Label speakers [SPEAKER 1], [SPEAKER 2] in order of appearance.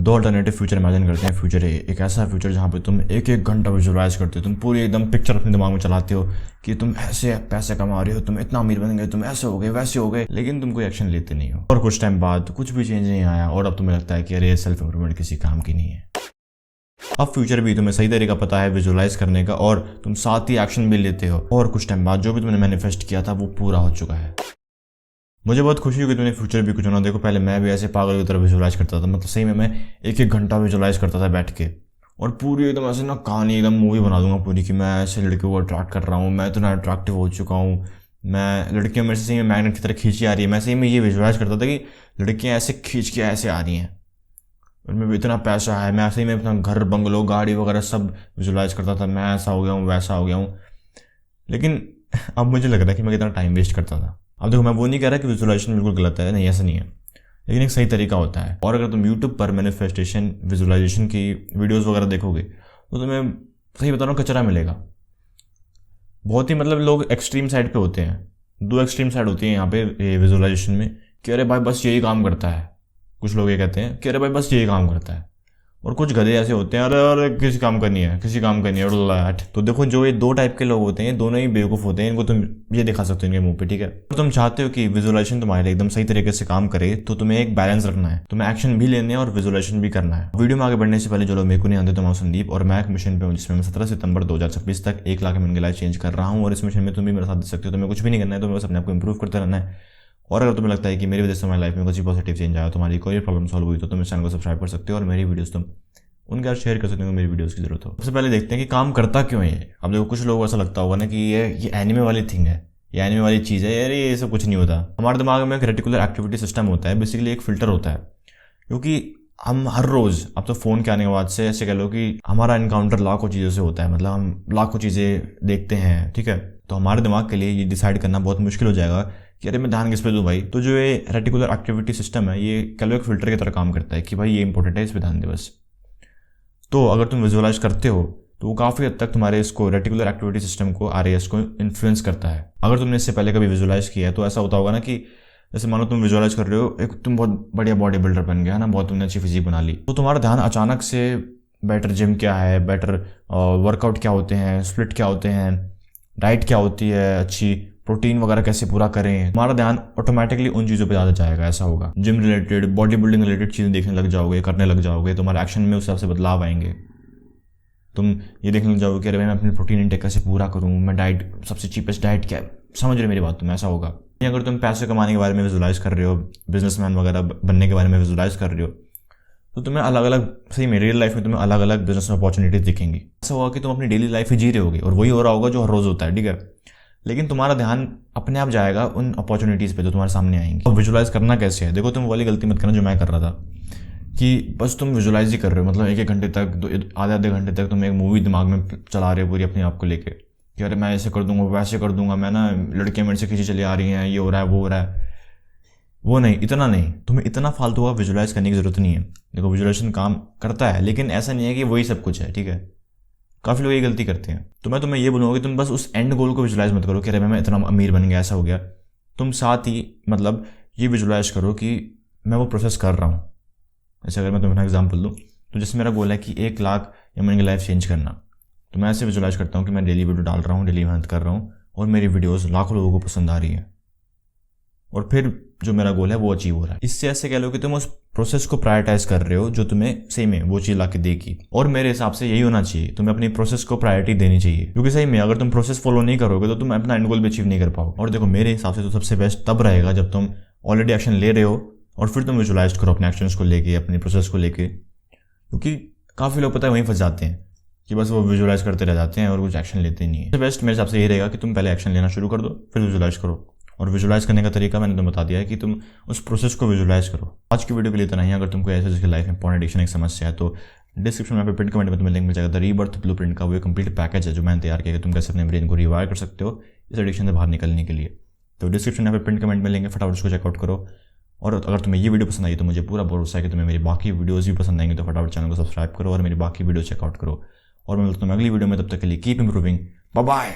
[SPEAKER 1] दो alternative future imagine करते हैं। फ्यूचर एक ऐसा फ्यूचर जहाँ पे तुम एक एक घंटा विजुअलाइज करते हो, तुम पूरी एकदम पिक्चर अपने दिमाग में चलाते हो कि तुम ऐसे पैसे कमा रहे हो, तुम इतना अमीर बन गए, तुम ऐसे हो गए वैसे हो गए, लेकिन तुम कोई एक्शन लेते नहीं हो। और कुछ टाइम बाद कुछ भी चेंज नहीं आया और अब तुम्हें लगता है कि अरे सेल्फ इम्प्रूवमेंट किसी काम की नहीं है। अब फ्यूचर भी तुम्हें सही तरीका पता है विजुअलाइज करने का और तुम साथ ही एक्शन भी लेते हो और कुछ टाइम बाद जो भी तुमने मैनिफेस्ट किया था वो पूरा हो चुका है। मुझे बहुत खुशी हुई कि तुमने फ्यूचर भी कुछ होना। देखो पहले मैं भी ऐसे पागल की तरह विजुअलाइज करता था, मतलब सही में मैं एक एक घंटा विजुअलाइज करता था बैठ के और पूरी एकदम ऐसे ना कहानी एकदम मूवी बना दूंगा पूरी कि मैं ऐसे लड़कियों को अट्रैक्ट कर रहा हूँ, मैं इतना अट्रैक्टिव हो चुका हूँ, मैं लड़कियाँ मेरे से सही में मैग्नेट की तरह खींची आ रही है। मैं सही में ये विजुअलाइज करता था कि लड़कियाँ ऐसे खींच के ऐसे आ रही हैं, उनमें भी इतना पैसा है। मैं सही में अपना घर बंगलो गाड़ी वगैरह सब विजुअलाइज करता था, मैं ऐसा हो गया हूँ वैसा हो गया हूँ। लेकिन अब मुझे लग रहा है कि मैं कितना टाइम वेस्ट करता था। अब देखो मैं वो नहीं कह रहा कि विजुअलाइजेशन बिल्कुल गलत है, नहीं ऐसा नहीं है, लेकिन एक सही तरीका होता है। और अगर तुम यूट्यूब पर मैनिफेस्टेशन विजुअलाइजेशन की वीडियोस वगैरह देखोगे तो तुम्हें सही बता रहा हूँ कचरा मिलेगा। बहुत ही मतलब लोग एक्सट्रीम साइड पे होते हैं, दो एक्सट्रीम साइड होती है यहाँ पे विजुअलाइजेशन में कि अरे भाई बस यही काम करता है। कुछ लोग ये कहते हैं कि अरे भाई बस यही काम करता है, और कुछ गधे ऐसे होते हैं अरे अरे किसी काम करनी है किसी काम करनी है लाट। तो देखो जो ये दो टाइप के लोग होते हैं दोनों ही बेवकूफ़ होते हैं, इनको तुम ये दिखा सकते हो इनके मुंह पे, ठीक है। तो तुम चाहते हो कि विजुअलाइजेशन तुम्हारे लिए एकदम सही तरीके से काम करे तो तुम्हें एक बैलेंस रखना है, तुम्हें एक्शन भी लेने हैं और विजुअलाइजेशन भी करना है। वीडियो में आगे बढ़ने से पहले जो लोग मेरे को नहीं आते तो मैं संदीप और मैं एक मिशन पे हूँ जिसमें मैं 17 सितंबर 2026 तक 1 लाख की लाइफ चेंज कर रहा हूँ और इस मिशन में तुम भी मेरे साथ दे सकते हो। तुम्हें कुछ भी नहीं करना है, तुम्हें बस अपने आप को इंप्रूव करते रहना है। और अगर तुम्हें लगता है कि मेरी वजह से हमारी लाइफ में कुछ पॉजिटिव चेंज आया, तुम्हारी कोई प्रॉब्लम सॉल्व हुई, तो तुम इस चैनल को सब्सक्राइब कर सकते हो और मेरी वीडियोस तुम उनके साथ शेयर कर सकते हो मेरी वीडियोस की जरूरत हो। सबसे पहले देखते हैं कि काम करता क्यों है ये। अब देखो कुछ लोगों को ऐसा लगता होगा ना कि ये एनिमे वाली थिंग है, ये एनिमे वाली चीज़ है, यार ये सब कुछ नहीं होता। हमारे दिमाग में एक रेटिकुलर एक्टिविटी सिस्टम होता है, बेसिकली एक फिल्टर होता है, क्योंकि हम हर रोज़, अब तो फ़ोन के आने के बाद से ऐसे कह लो कि हमारा इनकाउंटर लाखों चीज़ों से होता है, मतलब हम लाखों चीज़ें देखते हैं, ठीक है। तो हमारे दिमाग के लिए ये डिसाइड करना बहुत मुश्किल हो जाएगा कि अरे मैं ध्यान किस पे दूँ भाई। तो जो ये रेटिकुलर एक्टिविटी सिस्टम है ये कह लो एक फिल्टर की तरह काम करता है कि भाई ये इंपॉर्टेंट है, इस पर ध्यान दे बस। तो अगर तुम विजुअलाइज करते हो तो वो काफ़ी हद तक तुम्हारे इसको रेटिकुलर एक्टिविटी सिस्टम को RAS को इन्फ्लुएंस करता है। अगर तुमने इससे पहले कभी विजुअलाइज किया है तो ऐसा होता होगा ना कि जैसे मानो तुम विजुअलाइज कर रहे हो एक तुम बहुत बढ़िया बॉडी बिल्डर बन गया ना, बहुत तुमने अच्छी फिजिक बना ली, तो तुम्हारा ध्यान अचानक से बेटर जिम क्या है, बेटर वर्कआउट क्या होते हैं, स्प्लिट क्या होते हैं, डाइट क्या होती है, अच्छी प्रोटीन वगैरह कैसे पूरा करें, हमारा ध्यान ऑटोमेटिकली उन चीज़ों पे ज़्यादा जाएगा। ऐसा होगा gym related body building related चीज़ें देखने लग जाओगे, करने लग जाओगे, तुम्हारे एक्शन में उस हिसाब से बदलाव आएंगे। तुम ये देखने लग जाओगे कि अरे मैं अपनी प्रोटीन इंटेक कैसे पूरा करूँ, मैं डाइट सबसे चीपेस्ट डाइट क्या है, समझ रहे मेरी बात तुम। ऐसा होगा अगर तुम पैसे कमाने के बारे में विजुअलाइज कर रहे हो, बिजनेसमैन वगैरह बनने के बारे में विजुअलाइज कर रहे हो, तो तुम्हें अलग अलग सही में रियल लाइफ में तुम्हें अलग अलग बिजनेस अपॉर्चुनिटीज दिखेंगी। ऐसा होगा कि तुम अपनी डेली लाइफ ही जी रहे होगे और वही हो रहा होगा जो हर रोज होता है, ठीक है, लेकिन तुम्हारा ध्यान अपने आप जाएगा उन अपॉर्चुनिटीज़ पे जो तुम्हारे सामने आएंगी। अब विजुअलाइज करना कैसे है, देखो तुम वाली गलती मत करना जो मैं कर रहा था कि बस तुम विजुअलाइज ही कर रहे हो, मतलब एक एक घंटे तक आधे आधे घंटे तक तुम एक मूवी दिमाग में चला रहे हो पूरी अपने आप को लेके कि अरे मैं ऐसे कर दूंगा वैसे कर दूंगा, मैं ना लड़कियां मेरे से खींची चली आ रही हैं, ये हो रहा है वो हो रहा है। वो नहीं, इतना नहीं, तुम्हें इतना फालतू का विजुअलाइज करने की जरूरत नहीं है। देखो विजुअलाइजेशन काम करता है लेकिन ऐसा नहीं है कि वही सब कुछ है, ठीक है। काफ़ी लोग ये गलती करते हैं। तो मैं तुम्हें ये बोलूँगा कि तुम बस उस एंड गोल को विजुअलाइज मत करो कि अरे मैं इतना अमीर बन गया ऐसा हो गया। तुम साथ ही मतलब ये विजुअलाइज करो कि मैं वो प्रोसेस कर रहा हूँ। जैसे अगर मैं तुम्हें एग्जाम्पल दूँ तो जैसे मेरा गोल है कि 1 लाख या की लाइफ चेंज करना, तो मैं ऐसे विजुअलाइज करता हूँ कि मैं डेली वीडियो डाल रहा हूँ, डेली मेहनत कर रहा हूँ और मेरी वीडियोज़ लाखों लोगों को पसंद आ रही हैं और फिर जो मेरा गोल है वो अचीव हो रहा है। इससे ऐसे कह लो कि तुम उस प्रोसेस को प्रायोरिटाइज कर रहे हो जो तुम्हें सही में वो चीज़ ला के देगी। और मेरे हिसाब से यही होना चाहिए, तुम्हें अपनी प्रोसेस को प्रायोरिटी देनी चाहिए, क्योंकि सही में अगर तुम प्रोसेस फॉलो नहीं करोगे तो तुम अपना एंड गोल भी अचीव नहीं कर पाओगे। और देखो मेरे हिसाब से तो सबसे बेस्ट तब रहेगा जब तुम ऑलरेडी एक्शन ले रहे हो और फिर तुम विजुअलाइज करो अपने एक्शंस को लेके, अपनी प्रोसेस को लेके, क्योंकि काफ़ी लोग पता है वहीं फंस जाते हैं कि बस वो विजुअलाइज करते रह जाते हैं और कुछ एक्शन लेते नहीं है। सबसे बेस्ट मेरे हिसाब से ये रहेगा कि तुम पहले एक्शन लेना शुरू कर दो फिर विजुअलाइज करो। और विजुअलाइज करने का तरीका मैंने तुम्हें बता दिया है कि तुम उस प्रोसेस को विजुअलाइज करो। आज की वीडियो के लिए इतना ही। अगर तुमको ऐसे जिसकी लाइफ में पॉर्न एडिक्शन एक समस्या है तो डिस्क्रिप्शन में पिन कमेंट में तुम्हें लिंक मिल जाएगा द रीबर्थ ब्लूप्रिंट का। वो एक कंप्लीट पैकेज है जो मैंने तैयार किया कि तुम कैसे अपने ब्रेन को रिवायर कर सकते हो इस एडिक्शन से बाहर निकलने के लिए। तो डिस्क्रिप्शन में पिन कमेंट में लेंगे, फटाफट उसको चेकआउट करो। और अगर तुम्हें ये वीडियो पसंद आई तो मुझे पूरा भरोसा है कि तुम्हें मेरी बाकी वीडियोज़ भी पसंद आएंगे, तो फटाफट चैनल को सब्सक्राइब करो और मेरी बाकी वीडियो चेकआउट करो। और मैं मिलता हूं अगली वीडियो में, तब तक के लिए कीप इंप्रूविंग, बाय बाय।